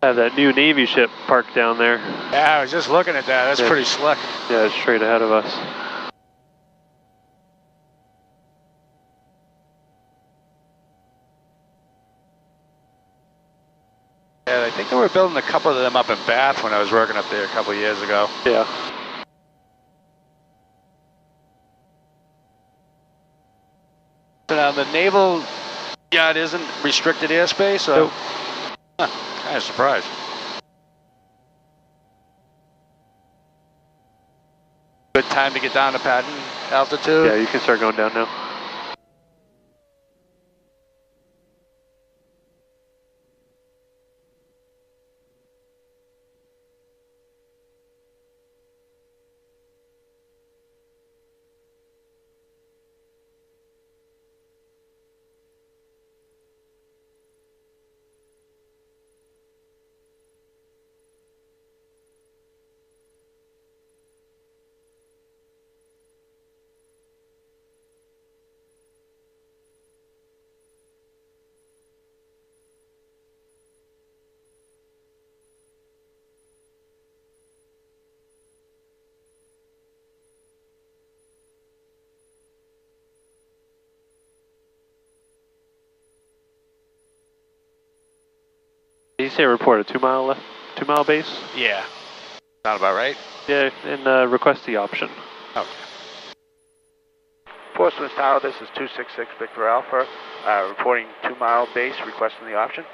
Have that new Navy ship parked down there. Yeah, I was just looking at that. That's pretty slick. Yeah, it's straight ahead of us. Yeah, I think they were building a couple of them up in Bath when I was working up there a couple of years ago. Yeah. Now, the naval yard isn't restricted airspace, so Nope. Kind of surprised. Good time to get down to Patton altitude? Yeah, you can start going down now. Did you say report a 2 mile left, 2 mile base? Yeah. Sound about right? Yeah, and request the option. Okay. Portsmouth Tower, this is 266 Victor Alpha, reporting 2 mile base, requesting the option.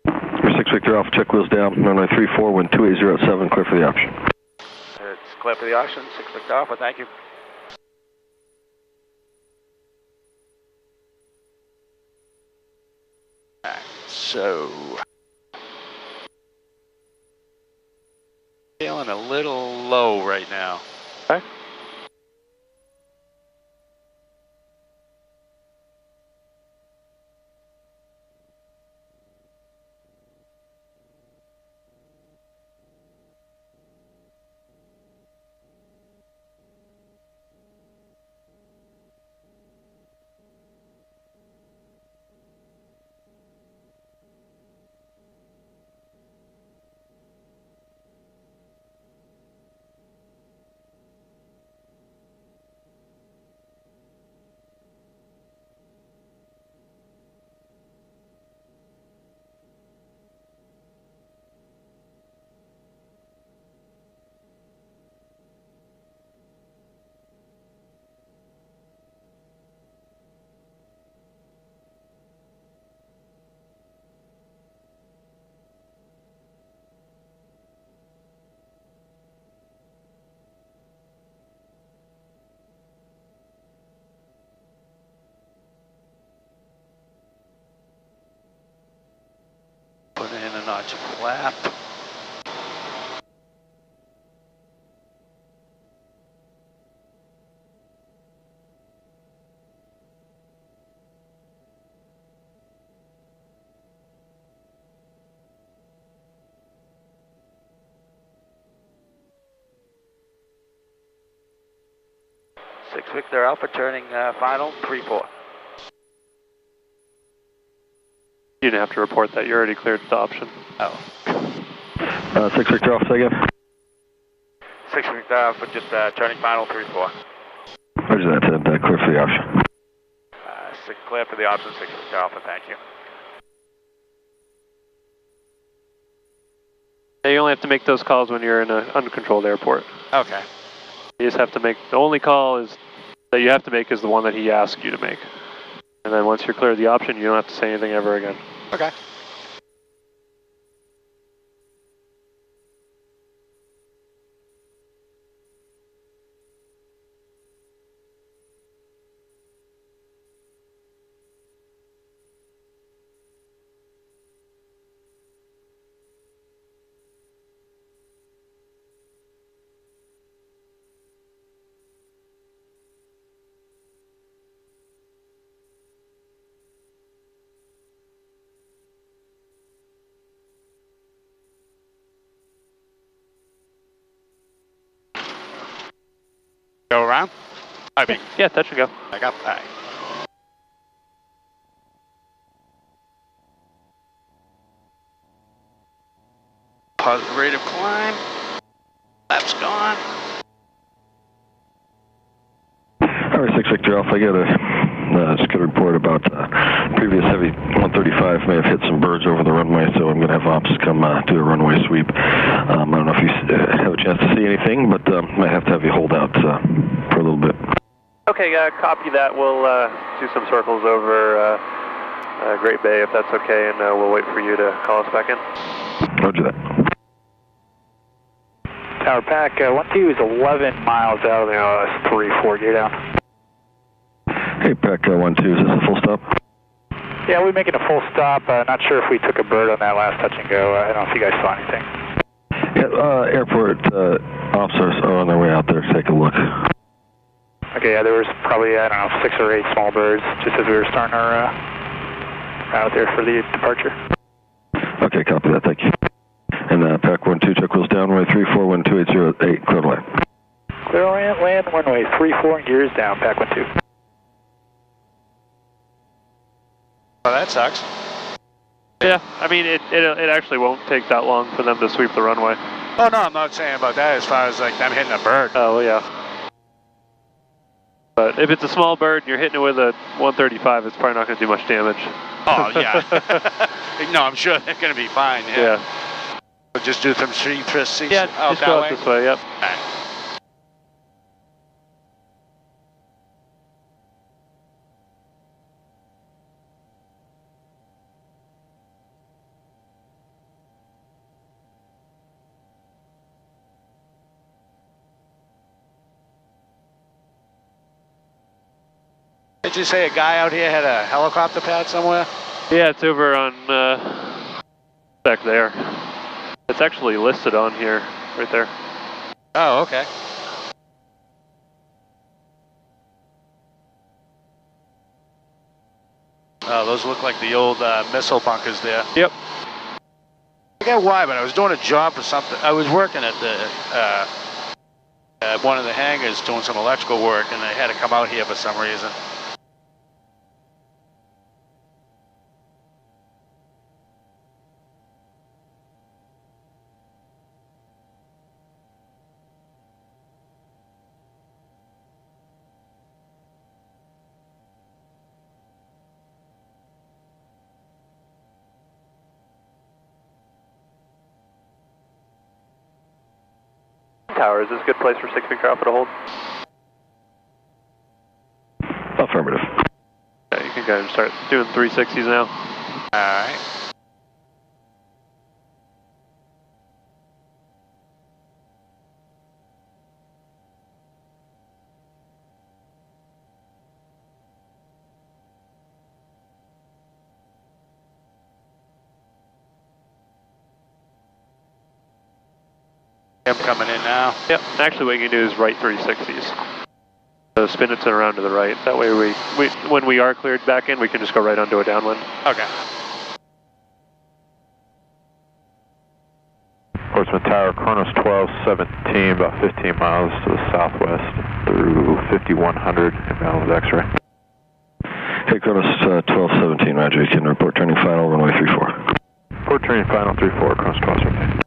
6 Victor Alpha, check wheels down, runway 34, wind 28 at 7, clear for the option. It's clear for the option, 6 Victor Alpha, thank you. Alright, so feeling a little low right now. Okay. Put in a notch of flap. Six Victor Alpha, turning final, 3-4. You didn't have to report that, you already cleared the option. Oh. 6 Victor Alpha, say again. 6 Victor Alpha, just turning final, 3-4. Roger that, clear for the option. 6 clear for the option, 6 Victor Alpha, thank you. Yeah, you only have to make those calls when you're in an uncontrolled airport. Okay. You just have to make, the only call is that you have to make is the one that he asks you to make. And then once you're clear of the option, you don't have to say anything ever again. Okay. Go around? I mean, Yeah, touch and go. I got that. positive rate of climb. Flaps gone. RV6 Victor Alpha, I got just got a report about previous heavy 135 may have hit some birds over the runway, so I'm going to have ops come do a runway sweep. I don't know if you have a chance to see anything, but might have to have you hold out for a little bit. Okay, copy that. We'll do some circles over Great Bay if that's okay, and we'll wait for you to call us back in. Roger that. Tower Pack 1-2 is 11 miles out of the 3-4 gear down. Hey, Pack 1-2, is this a full stop? Yeah, we're making a full stop. Not sure if we took a bird on that last touch and go. I don't know if you guys saw anything. Yeah, airport officers are on their way out there to take a look. Okay, yeah, there was probably, I don't know, 6 or 8 small birds just as we were starting our route there for the departure. Okay, copy that, thank you. And Pack 1-2, check wheels down, runway 34, wind 2808, clear to land. Clear land, runway 34, gears down, Pack 1-2. Oh, that sucks. Yeah, I mean, it actually won't take that long for them to sweep the runway. Oh, no, I'm not saying about that as far as like them hitting a bird. Oh, well, yeah. But if it's a small bird and you're hitting it with a 135, it's probably not going to do much damage. Oh, yeah. No, I'm sure they're going to be fine, yeah. We'll just do some street twists. Yeah, just go out this way, yep. All right. Did you say a guy out here had a helicopter pad somewhere? Yeah, it's over on back there. It's actually listed on here, right there. Oh, okay. Oh, those look like the old missile bunkers there. Yep. I forget why, but I was doing a job for something. I was working at the at one of the hangars doing some electrical work, and they had to come out here for some reason. Tower, is this a good place for 6 Victor Alpha to hold? Affirmative. Yeah, you can go ahead and start doing 360s now. Alright. I'm coming in now. Yep, actually what you can do is right 360s. So spin it around to the right. That way when we are cleared back in, we can just go right onto a downwind. Okay. Portsmouth Tower, Kronos 1217, about 15 miles to the southwest through 5100 inbound with X-ray. Hey, Kronos 1217, roger, you can report turning final, runway 34. Report turning final 34, Kronos 1217.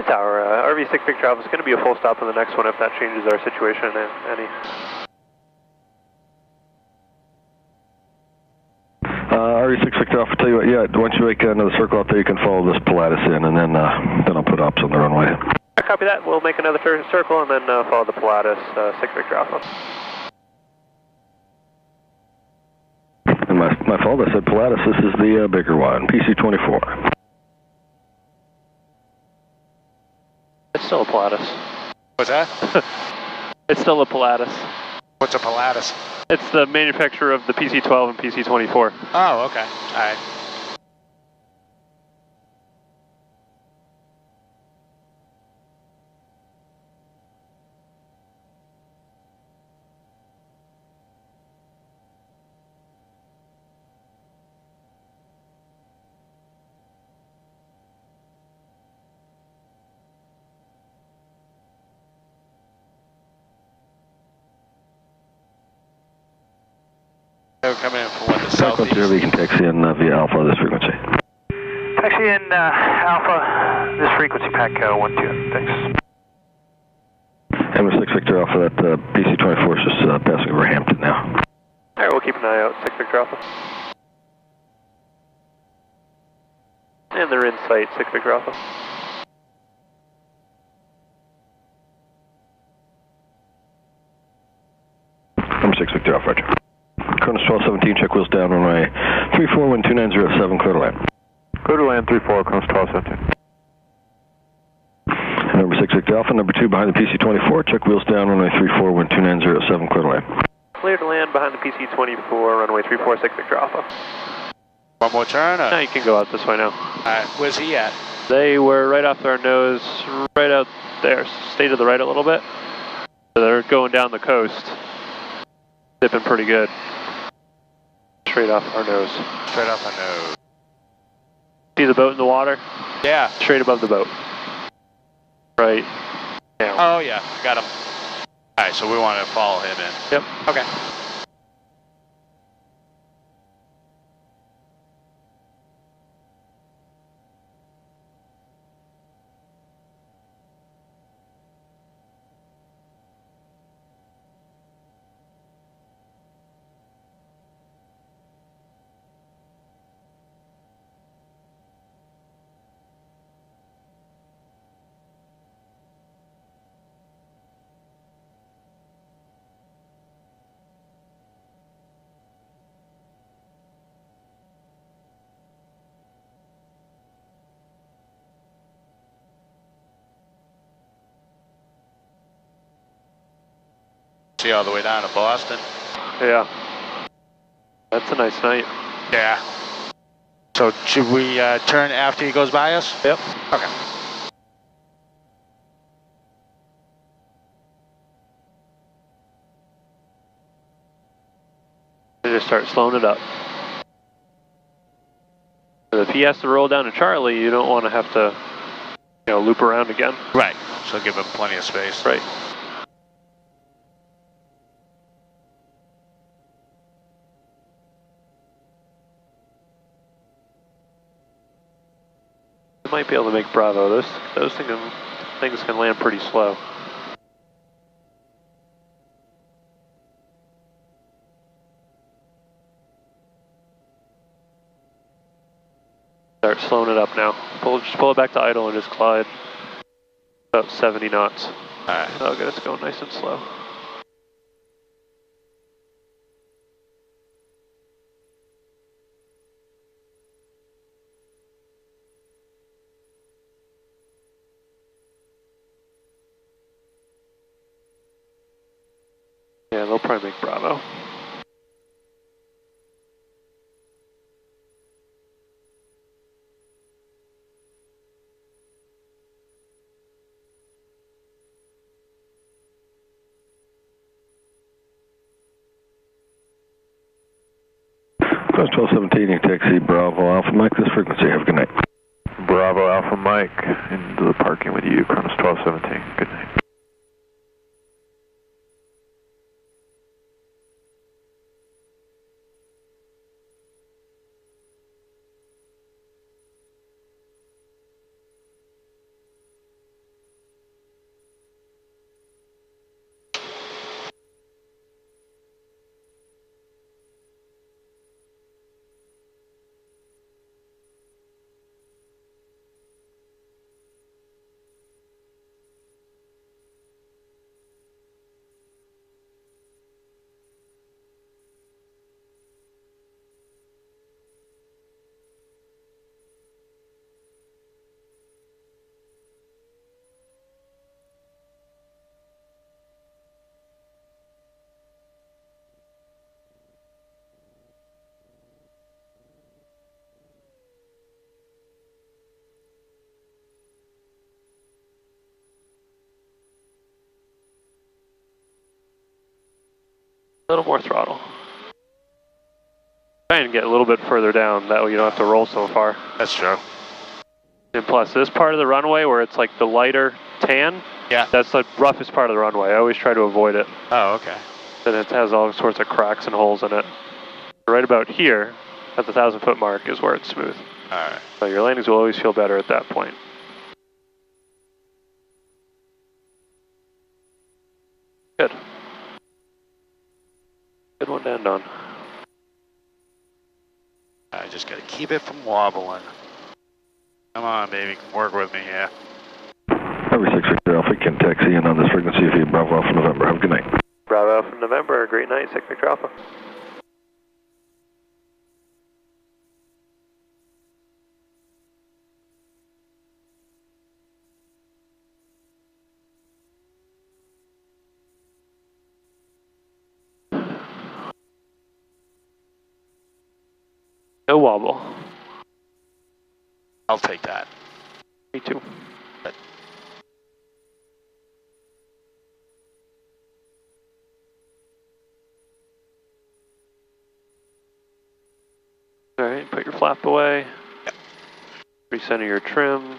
Tower, RV6 Victor Alpha is going to be a full stop on the next one if that changes our situation any. RV6 Victor Alpha, tell you what, yeah, once you make another circle out there, you can follow this Pilatus in, and then I'll put ops on the runway. Copy that. We'll make another circle and then follow the Pilatus 6 Victor Alpha. And my fault, I said Pilatus, this is the bigger one, PC-24. It's still a Pilatus. What's that? It's still a Pilatus. What's a Pilatus? It's the manufacturer of the PC-12 and PC-24. Oh, okay. All right. They're coming in from what, the southeast? We can taxi in via Alpha this frequency. Taxi in Alpha, this frequency, Pack 12, thanks. And 6 Victor Alpha, that PC-24 is just passing over Hampton now. Alright, we'll keep an eye out, 6 Victor Alpha. And they're in sight, 6 Victor Alpha. Number 6 Victor Alpha, Roger. Kronos 1217, check wheels down, runway 34, wind 2907, clear to land. Clear to land 34, Kronos 1217. Number 6 Victor Alpha, number 2 behind the PC-24, check wheels down, runway 34, wind 2907, clear to land. Clear to land behind the PC-24, runway 346 Victor Alpha. One more turn? Now you can go out this way now. Alright, where's he at? They were right off our nose, right out there, stay to the right a little bit. So they're going down the coast, dipping pretty good. Straight off our nose. Straight off our nose. See the boat in the water? Yeah. Straight above the boat. Right now. Oh yeah, got him. Alright, so we want to follow him in. Yep. Okay. See all the way down to Boston. Yeah. That's a nice night. Yeah. So should we turn after he goes by us? Yep. Okay. And just start slowing it up. If he has to roll down to Charlie, you don't want to have to, loop around again. Right. So give him plenty of space. Right. You might be able to make Bravo. Those things can land pretty slow. Start slowing it up now. Just pull it back to idle and just glide about 70 knots. Alright. That'll get us going nice and slow. Yeah, they'll probably make Bravo. Cross 1217, you taxi Bravo Alpha Mike, this frequency, have a good night. Bravo Alpha Mike, into the parking with you, Kronos 1217, good night. A little more throttle. Try and get a little bit further down, that way you don't have to roll so far. That's true. And plus, this part of the runway where it's like the lighter tan, Yeah. that's the roughest part of the runway. I always try to avoid it. Oh, okay. And it has all sorts of cracks and holes in it. Right about here, at the 1,000-foot mark, is where it's smooth. All right. So your landings will always feel better at that point. Good. Good one to end on. I just got to keep it from wobbling. Come on, baby. Work with me here. RV6 Victor Alpha, you can taxi in on this frequency if you Bravo Alpha November. Have a good night. Bravo Alpha November, great night, 6 Victor Alpha. No wobble. I'll take that. Me too. All right, put your flap away. Recenter your trim.